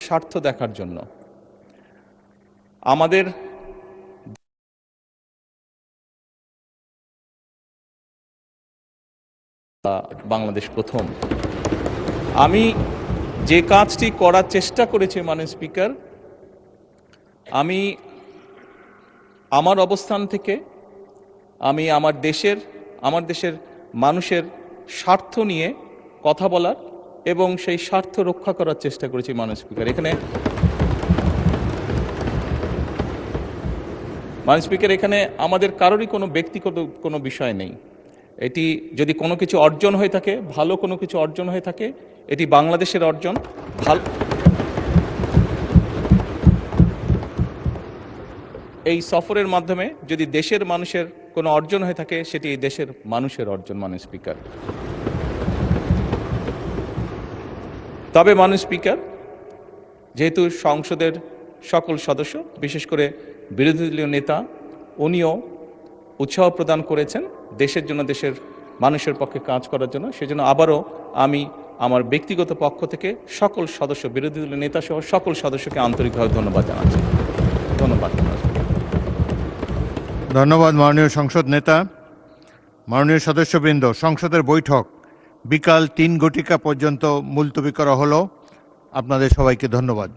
স্বার্থ দেখার জন্য। আমাদের বাংলাদেশ প্রথম। আমি যে কাজটি করার চেষ্টা করেছি মাননীয় স্পিকার, আমি আমার অবস্থান থেকে আমি আমার দেশের মানুষের স্বার্থ নিয়ে কথা বলার এবং সেই স্বার্থ রক্ষা করার চেষ্টা করেছি মাননীয় স্পিকার। মাননীয় স্পিকার, এখানে আমাদের কারোরই কোনো ব্যক্তিগত কোনো বিষয় নেই। এটি যদি কোনো কিছু অর্জন হয়ে থাকে, ভালো কোনো কিছু অর্জন হয়ে থাকে, এটি বাংলাদেশের অর্জন। এই সফরের মাধ্যমে যদি দেশের মানুষের কোনো অর্জন হয়ে থাকে, সেটি এই দেশের মানুষের অর্জন মাননীয় স্পিকার। তবে মাননীয় স্পিকার, যেহেতু সংসদের সকল সদস্য, বিশেষ করে বিরোধী দলীয় নেতা, উনিও উৎসাহ প্রদান করেছেন দেশের জন্য, দেশের মানুষের পক্ষে কাজ করার জন্য, সেজন্য আবারও আমি আমার ব্যক্তিগত পক্ষ থেকে সকল সদস্য, বিরোধী দলীয় নেতা সহ সকল সদস্যকে আন্তরিকভাবে ধন্যবাদ জানাচ্ছি। ধন্যবাদ। ধন্যবাদ মাননীয় সংসদ নেতা। মাননীয় সদস্যবৃন্দ, সংসদের বৈঠক বিকাল 3 ঘটিকা পর্যন্ত মুলতবি করা হলো। আপনাদের সবাইকে ধন্যবাদ।